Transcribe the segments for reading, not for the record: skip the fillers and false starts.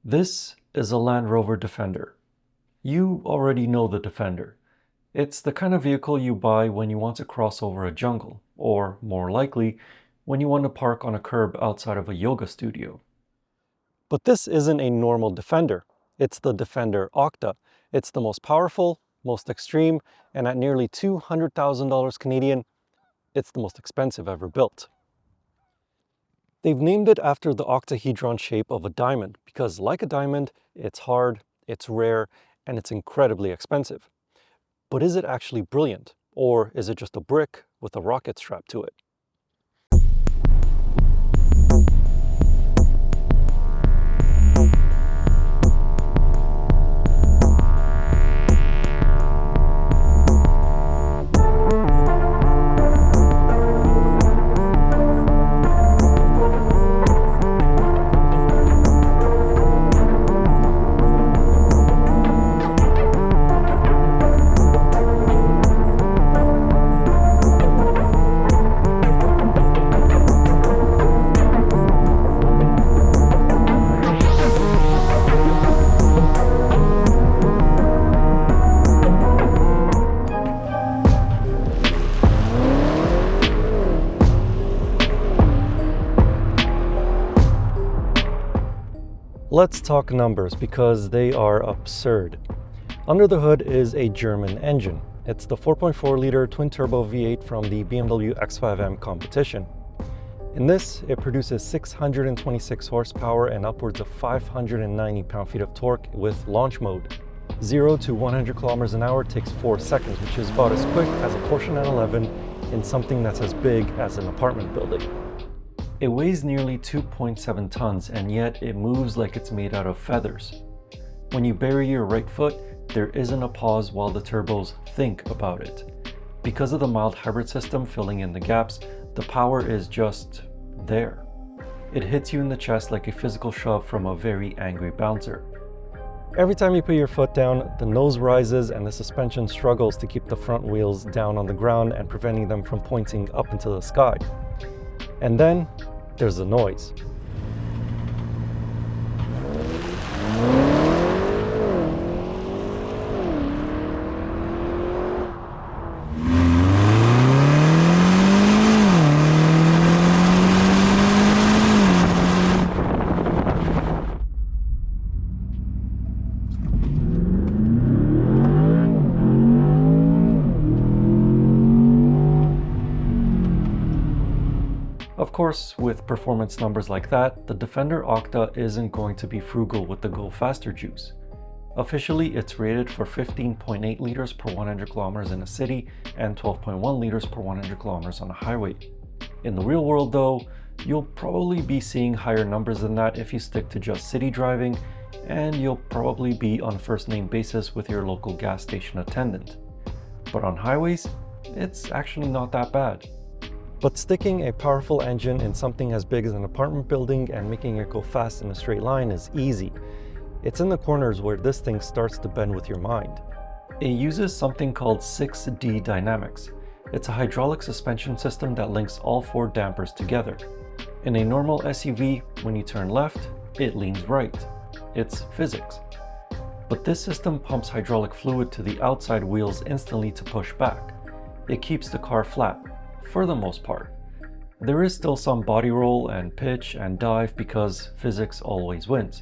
This is a Land Rover Defender. You already know the Defender. It's the kind of vehicle you buy when you want to cross over a jungle, or more likely, when you want to park on a curb outside of a yoga studio. But this isn't a normal Defender. It's the Defender OCTA. It's the most powerful, most extreme, and at nearly $200,000 Canadian, it's the most expensive ever built. They've named it after the octahedron shape of a diamond because, like a diamond, it's hard, it's rare, and it's incredibly expensive. But is it actually brilliant? Or is it just a brick with a rocket strapped to it? Let's talk numbers because they are absurd. Under the hood is a German engine. It's the 4.4-liter twin-turbo V8 from the BMW X5M Competition. In this, it produces 626 horsepower and upwards of 590 pound-feet of torque with launch mode. 0 to 100 kilometers an hour takes 4 seconds, which is about as quick as a Porsche 911 in something that's as big as an apartment building. It weighs nearly 2.7 tons, and yet it moves like it's made out of feathers. When you bury your right foot, there isn't a pause while the turbos think about it. Because of the mild hybrid system filling in the gaps, the power is just there. It hits you in the chest like a physical shove from a very angry bouncer. Every time you put your foot down, the nose rises and the suspension struggles to keep the front wheels down on the ground and preventing them from pointing up into the sky. And then there's the noise. Of course, with performance numbers like that, the Defender OCTA isn't going to be frugal with the go faster juice. Officially, it's rated for 15.8 liters per 100 kilometers in a city and 12.1 liters per 100 kilometers on a highway. In the real world though, you'll probably be seeing higher numbers than that if you stick to just city driving, and you'll probably be on first name basis with your local gas station attendant. But on highways, it's actually not that bad. But sticking a powerful engine in something as big as an apartment building and making it go fast in a straight line is easy. It's in the corners where this thing starts to bend with your mind. It uses something called 6D dynamics. It's a hydraulic suspension system that links all 4 dampers together. In a normal SUV, when you turn left, it leans right. It's physics. But this system pumps hydraulic fluid to the outside wheels instantly to push back. It keeps the car flat. For the most part. There is still some body roll and pitch and dive because physics always wins.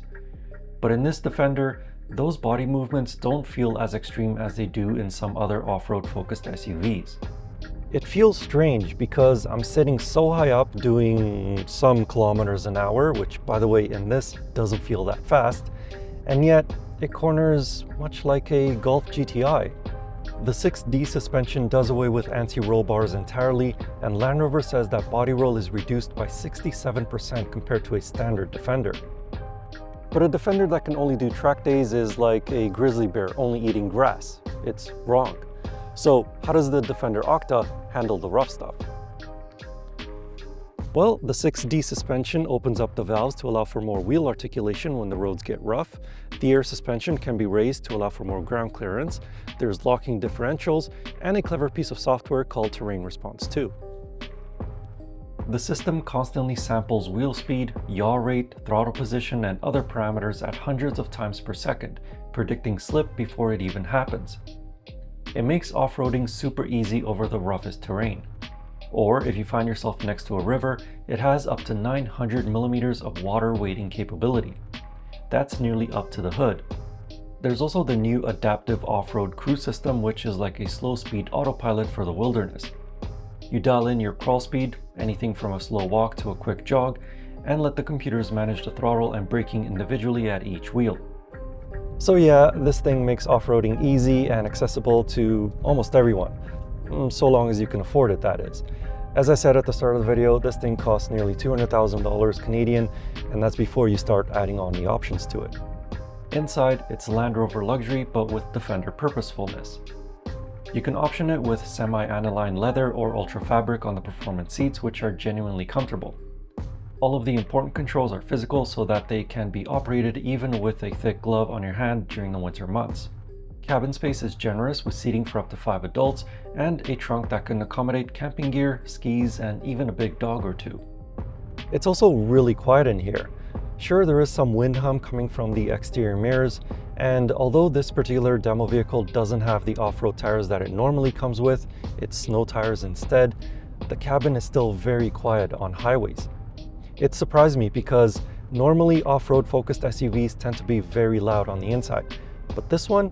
But in this Defender, those body movements don't feel as extreme as they do in some other off-road focused SUVs. It feels strange because I'm sitting so high up doing some kilometers an hour, which by the way in this doesn't feel that fast, and yet it corners much like a Golf GTI. The 6D suspension does away with anti-roll bars entirely, and Land Rover says that body roll is reduced by 67% compared to a standard Defender. But a Defender that can only do track days is like a grizzly bear only eating grass. It's wrong. So how does the Defender OCTA handle the rough stuff? Well, the 6D suspension opens up the valves to allow for more wheel articulation when the roads get rough. The air suspension can be raised to allow for more ground clearance. There's locking differentials and a clever piece of software called Terrain Response 2. The system constantly samples wheel speed, yaw rate, throttle position, and other parameters at hundreds of times per second, predicting slip before it even happens. It makes off-roading super easy over the roughest terrain. Or if you find yourself next to a river, it has up to 900 millimeters of water wading capability. That's nearly up to the hood. There's also the new adaptive off-road cruise system, which is like a slow-speed autopilot for the wilderness. You dial in your crawl speed, anything from a slow walk to a quick jog, and let the computers manage the throttle and braking individually at each wheel. So yeah, this thing makes off-roading easy and accessible to almost everyone, so long as you can afford it, that is. As I said at the start of the video, this thing costs nearly $200,000 Canadian, and that's before you start adding on the options to it. Inside, it's Land Rover luxury, but with Defender purposefulness. You can option it with semi-aniline leather or ultra fabric on the performance seats, which are genuinely comfortable. All of the important controls are physical so that they can be operated even with a thick glove on your hand during the winter months. Cabin space is generous with seating for up to 5 adults and a trunk that can accommodate camping gear, skis, and even a big dog or two. It's also really quiet in here. Sure, there is some wind hum coming from the exterior mirrors, and although this particular demo vehicle doesn't have the off-road tires that it normally comes with, it's snow tires instead, the cabin is still very quiet on highways. It surprised me because normally off-road focused SUVs tend to be very loud on the inside, but this one,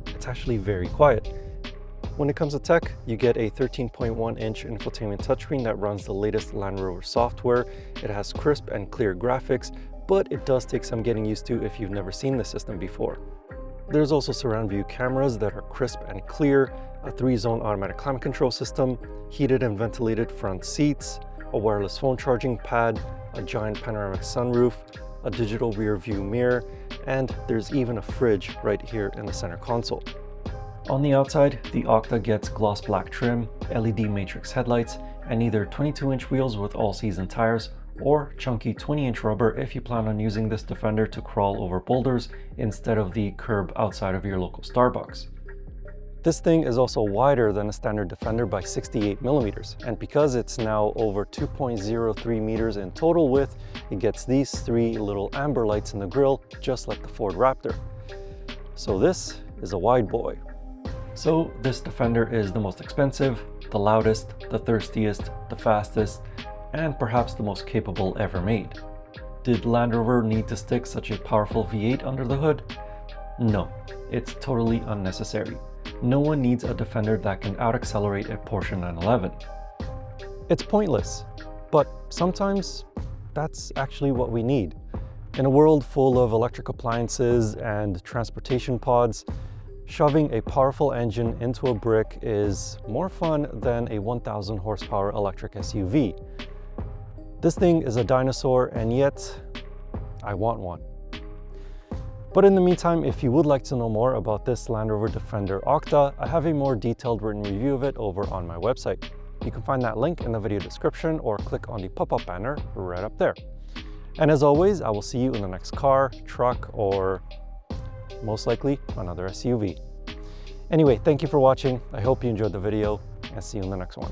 it's actually very quiet. When it comes to tech, you get a 13.1-inch infotainment touchscreen that runs the latest Land Rover software. It has crisp and clear graphics, but it does take some getting used to if you've never seen the system before. There's also surround view cameras that are crisp and clear, a 3-zone automatic climate control system, heated and ventilated front seats, a wireless phone charging pad, a giant panoramic sunroof, a digital rear view mirror, and there's even a fridge right here in the center console. On the outside, the Octa gets gloss black trim, LED matrix headlights, and either 22-inch wheels with all-season tires, or chunky 20-inch rubber if you plan on using this Defender to crawl over boulders instead of the curb outside of your local Starbucks. This thing is also wider than a standard Defender by 68 millimeters, and because it's now over 2.03 meters in total width, it gets these 3 little amber lights in the grille, just like the Ford Raptor. So this is a wide boy. So this Defender is the most expensive, the loudest, the thirstiest, the fastest, and perhaps the most capable ever made. Did Land Rover need to stick such a powerful V8 under the hood? No, it's totally unnecessary. No one needs a Defender that can out-accelerate a Porsche 911. It's pointless, but sometimes that's actually what we need. In a world full of electric appliances and transportation pods, shoving a powerful engine into a brick is more fun than a 1,000 horsepower electric SUV. This thing is a dinosaur, and yet I want one. But in the meantime, if you would like to know more about this Land Rover Defender Octa, I have a more detailed written review of it over on my website. You can find that link in the video description or click on the pop-up banner right up there. And as always, I will see you in the next car, truck, or most likely another SUV. Anyway, thank you for watching. I hope you enjoyed the video, and see you in the next one.